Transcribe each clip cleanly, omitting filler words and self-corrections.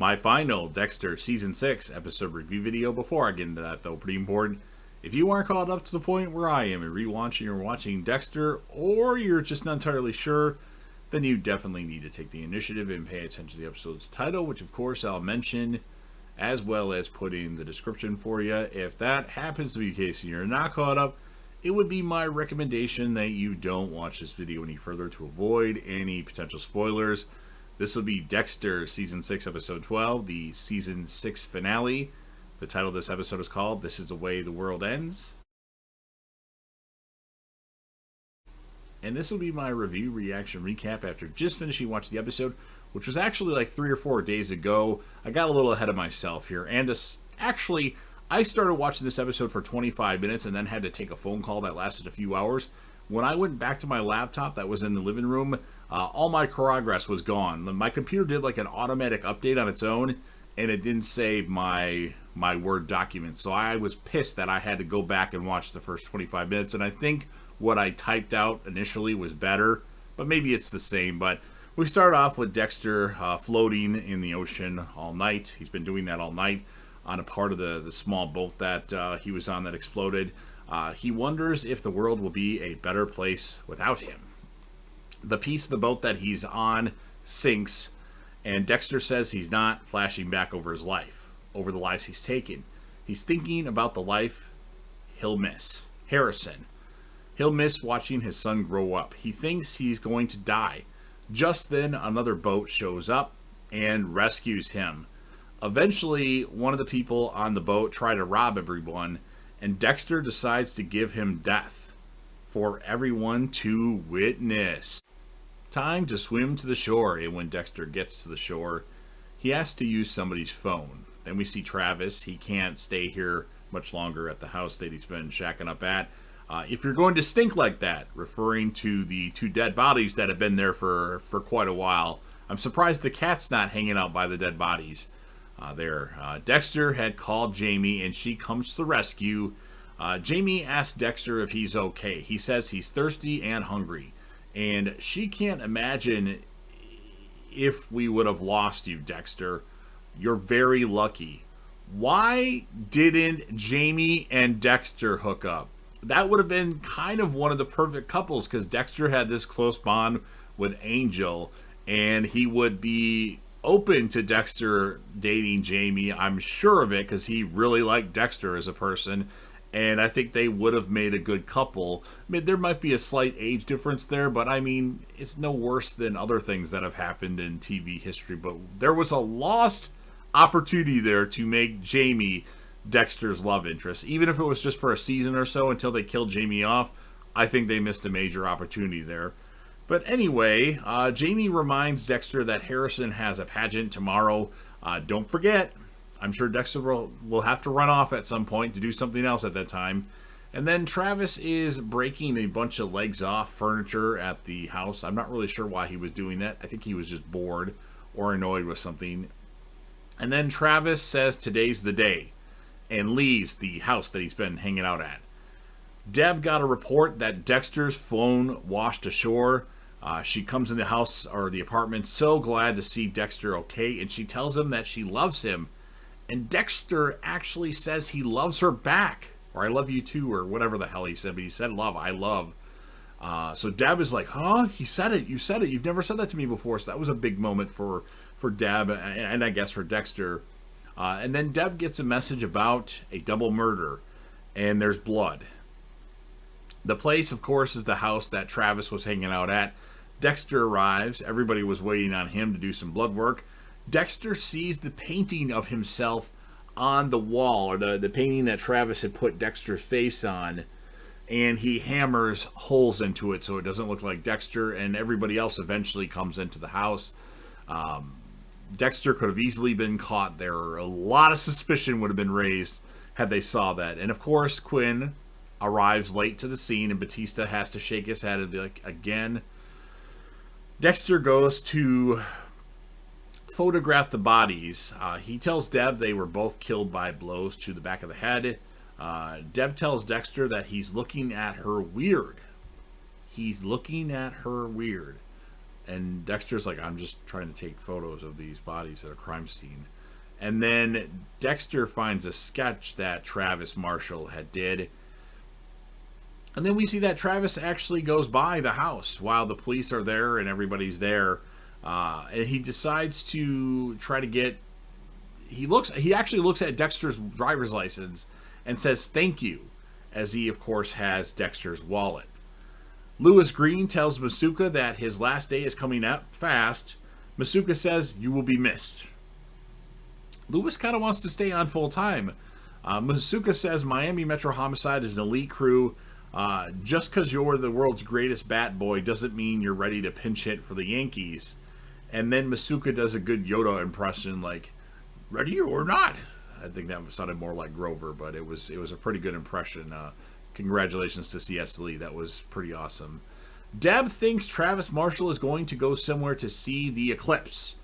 my final Dexter Season 6 episode review video. Before I get into that, though, pretty important. If you aren't caught up to the point where I am in rewatching or watching Dexter, or you're just not entirely sure, then you definitely need to take the initiative and pay attention to the episode's title, which of course I'll mention, as well as put in the description for you. If that happens to be the case and you're not caught up, it would be my recommendation that you don't watch this video any further to avoid any potential spoilers. This will be Dexter Season 6, Episode 12, the Season 6 finale. The title of this episode is called This Is the Way the World Ends. And this will be my review, reaction, recap after just finishing watching the episode, which was actually like 3 or 4 days ago. I got a little ahead of myself here. And actually, I started watching this episode for 25 minutes and then had to take a phone call that lasted a few hours. When I went back to my laptop that was in the living room, all my progress was gone. My computer did like an automatic update on its own, and it didn't save my Word document. So I was pissed that I had to go back and watch the first 25 minutes. And I think what I typed out initially was better, but maybe it's the same. But we start off with Dexter floating in the ocean all night. He's been doing that all night on a part of the small boat that he was on that exploded. He wonders if the world will be a better place without him. The piece of the boat that he's on sinks, and Dexter says he's not flashing back over his life, over the lives he's taken. He's thinking about the life he'll miss. Harrison. He'll miss watching his son grow up. He thinks he's going to die. Just then, another boat shows up and rescues him. Eventually, one of the people on the boat try to rob everyone, and Dexter decides to give him death for everyone to witness. Time to swim to the shore, and when Dexter gets to the shore, he has to use somebody's phone. Then we see Travis. He can't stay here much longer at the house that he's been shacking up at. If you're going to stink like that, referring to the 2 dead bodies that have been there for quite a while, I'm surprised the cat's not hanging out by the dead bodies. Dexter had called Jamie, and she comes to the rescue. Jamie asks Dexter if he's okay. He says he's thirsty and hungry, and she can't imagine if we would have lost you, Dexter. You're very lucky. Why didn't Jamie and Dexter hook up? That would have been kind of one of the perfect couples, because Dexter had this close bond with Angel, and he would be open to Dexter dating Jamie. I'm sure of it, because he really liked Dexter as a person, and I think they would have made a good couple. I mean, there might be a slight age difference there, but I mean, it's no worse than other things that have happened in TV history. But there was a lost opportunity there to make Jamie Dexter's love interest, even if it was just for a season or so until they killed Jamie off. I think they missed a major opportunity there. But anyway, Jamie reminds Dexter that Harrison has a pageant tomorrow. Don't forget. I'm sure Dexter will have to run off at some point to do something else at that time. And then Travis is breaking a bunch of legs off furniture at the house. I'm not really sure why he was doing that. I think he was just bored or annoyed with something. And then Travis says today's the day and leaves the house that he's been hanging out at. Deb got a report that Dexter's phone washed ashore. She comes in the house or the apartment so glad to see Dexter okay, and she tells him that she loves him. And Dexter actually says he loves her back, or I love you too, or whatever the hell he said, but he said love, I love. So Deb is like, huh? He said it, you said it, you've never said that to me before. So that was a big moment for Deb, and I guess for Dexter. And then Deb gets a message about a double murder, and there's blood. The place, of course, is the house that Travis was hanging out at. Dexter arrives. Everybody was waiting on him to do some blood work. Dexter sees the painting of himself on the wall, or the painting that Travis had put Dexter's face on, and he hammers holes into it so it doesn't look like Dexter, and everybody else eventually comes into the house. Dexter could have easily been caught there. A lot of suspicion would have been raised had they saw that. And of course, Quinn arrives late to the scene, and Batista has to shake his head and be like, again. Dexter goes to photograph the bodies. He tells Deb they were both killed by blows to the back of the head. Deb tells Dexter that he's looking at her weird. He's looking at her weird. And Dexter's like, I'm just trying to take photos of these bodies at a crime scene. And then Dexter finds a sketch that Travis Marshall had did. And then we see that Travis actually goes by the house while the police are there and everybody's there. And he decides to try to get. He actually looks at Dexter's driver's license and says thank you, as he, of course, has Dexter's wallet. Lewis Green tells Masuka that his last day is coming up fast. Masuka says, "You will be missed." Lewis kind of wants to stay on full time. Masuka says Miami Metro Homicide is an elite crew. Just because you're the world's greatest bat boy doesn't mean you're ready to pinch hit for the Yankees. And then Masuka does a good Yoda impression, like, ready or not. I think that sounded more like Grover, but it was a pretty good impression. Congratulations to C.S. Lee. That was pretty awesome. Deb thinks Travis Marshall is going to go somewhere to see the eclipse.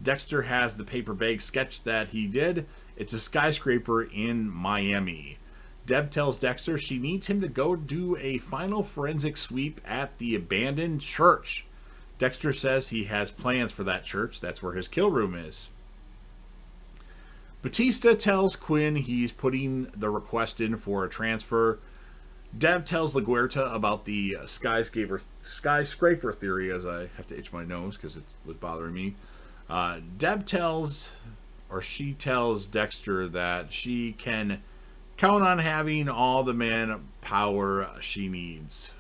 Dexter has the paper bag sketch that he did. It's a skyscraper in Miami. Deb tells Dexter she needs him to go do a final forensic sweep at the abandoned church. Dexter says he has plans for that church. That's where his kill room is. Batista tells Quinn he's putting the request in for a transfer. Deb tells LaGuerta about the skyscraper theory, as I have to itch my nose because it was bothering me. She tells Dexter that she can count on having all the manpower she needs.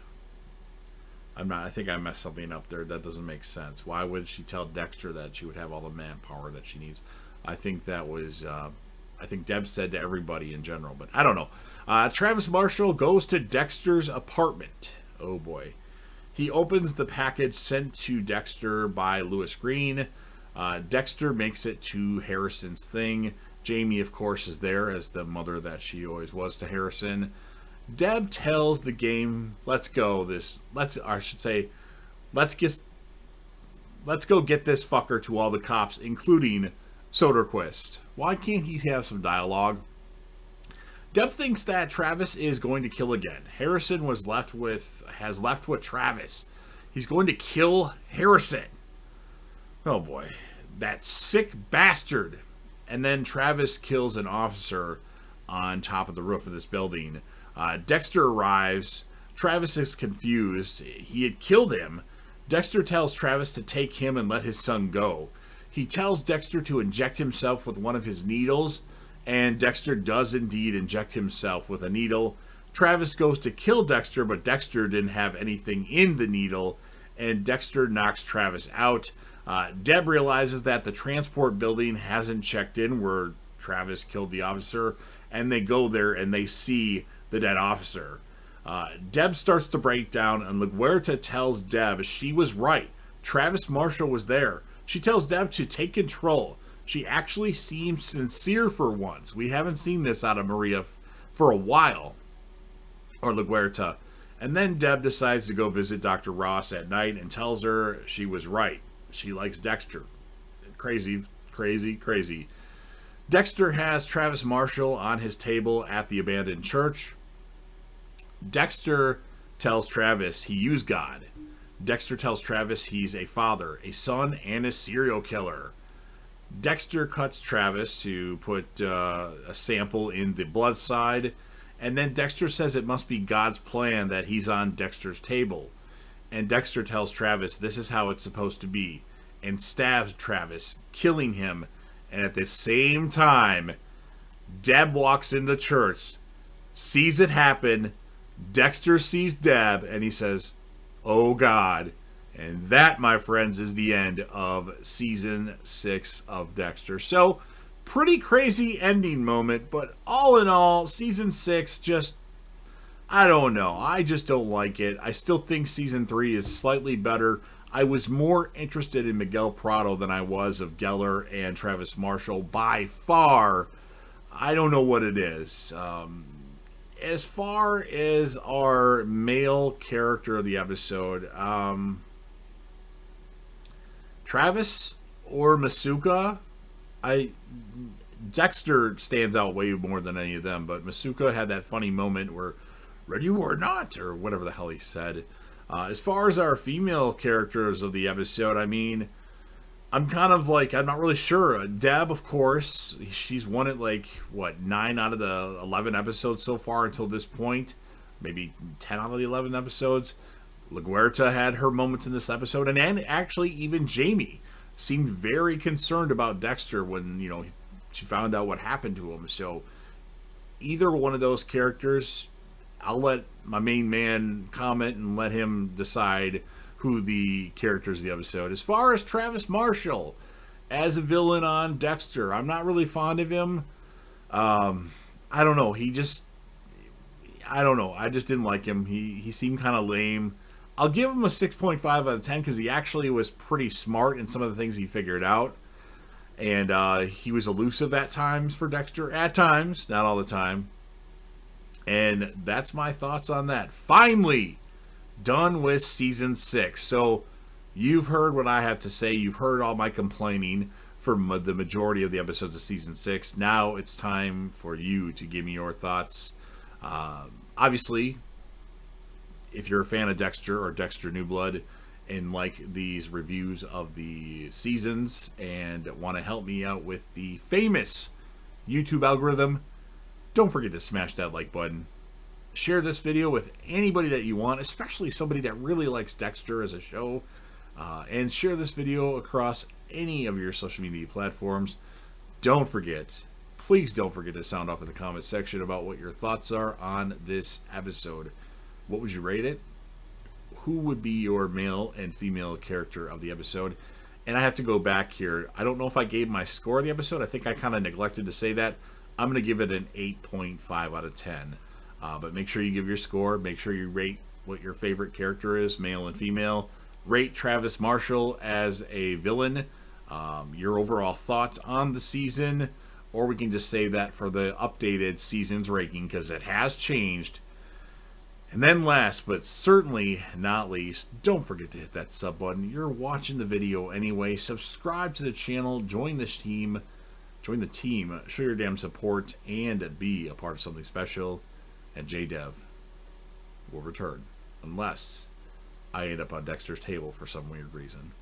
I think I messed something up there. That doesn't make sense. Why would she tell Dexter that she would have all the manpower that she needs? I think that was, I think Deb said to everybody in general, but I don't know. Travis Marshall goes to Dexter's apartment. Oh boy. He opens the package sent to Dexter by Lewis Green. Dexter makes it to Harrison's thing. Jamie, of course, is there as the mother that she always was to Harrison. Deb tells the game, let's go get this fucker to all the cops, including Soderquist. Why can't he have some dialogue? Deb thinks that Travis is going to kill again. Harrison has left with Travis. He's going to kill Harrison. Oh boy. That sick bastard. And then Travis kills an officer on top of the roof of this building. Dexter arrives. Travis is confused. He had killed him. Dexter tells Travis to take him and let his son go. He tells Dexter to inject himself with one of his needles, and Dexter does indeed inject himself with a needle. Travis goes to kill Dexter, but Dexter didn't have anything in the needle, and Dexter knocks Travis out. Deb realizes that the transport building hasn't checked in where Travis killed the officer, and they go there and they see the dead officer. Deb starts to break down, and LaGuerta tells Deb she was right. Travis Marshall was there. She tells Deb to take control. She actually seems sincere for once. We haven't seen this out of Maria for a while, or LaGuerta. And then Deb decides to go visit Dr. Ross at night and tells her she was right. She likes Dexter. Crazy, crazy, crazy. Dexter has Travis Marshall on his table at the abandoned church. Dexter tells Travis he used God. Dexter tells Travis he's a father, a son, and a serial killer. Dexter cuts Travis to put a sample in the blood side, and then Dexter says it must be God's plan that he's on Dexter's table. And Dexter tells Travis this is how it's supposed to be, and stabs Travis, killing him. And at the same time, Deb walks in the church, sees it happen. Dexter sees Deb, and he says, "Oh God." And that, my friends, is the end of season 6 of Dexter. So, pretty crazy ending moment, but all in all, season 6 just, I don't know. I just don't like it. I still think season 3 is slightly better. I was more interested in Miguel Prado than I was of Geller and Travis Marshall by far. I don't know what it is. As far as our male character of the episode, Travis or Masuka, Dexter stands out way more than any of them, but Masuka had that funny moment where, ready or not, or whatever the hell he said. As far as our female characters of the episode, I mean, I'm kind of like, I'm not really sure. Deb, of course, she's won it like, what, 9 out of the 11 episodes so far until this point. Maybe 10 out of the 11 episodes. LaGuerta had her moments in this episode. And actually, even Jamie seemed very concerned about Dexter when, she found out what happened to him. So either one of those characters, I'll let my main man comment and let him decide who the characters of the episode. As far as Travis Marshall as a villain on Dexter, I'm not really fond of him. I don't know. I don't know. I just didn't like him. He seemed kind of lame. I'll give him a 6.5 out of 10 because he actually was pretty smart in some of the things he figured out. And he was elusive at times for Dexter. At times, not all the time. And that's my thoughts on that. Finally, done with season 6. So you've heard what I have to say. You've heard all my complaining for the majority of the episodes of season 6. Now it's time for you to give me your thoughts. Obviously, if you're a fan of Dexter or Dexter New Blood and like these reviews of the seasons and want to help me out with the famous YouTube algorithm, don't forget to smash that like button. Share this video with anybody that you want, especially somebody that really likes Dexter as a show. And share this video across any of your social media platforms. Don't forget, please don't forget to sound off in the comment section about what your thoughts are on this episode. What would you rate it? Who would be your male and female character of the episode? And I have to go back here. I don't know if I gave my score of the episode. I think I kind of neglected to say that. I'm going to give it an 8.5 out of 10. But make sure you give your score. Make sure you rate what your favorite character is, male and female. Rate Travis Marshall as a villain. Your overall thoughts on the season. Or we can just save that for the updated season's ranking because it has changed. And then last, but certainly not least, don't forget to hit that sub button. You're watching the video anyway. Subscribe to the channel. Join this team. Join the team. Show your damn support and be a part of something special. And JDev will return unless I end up on Dexter's table for some weird reason.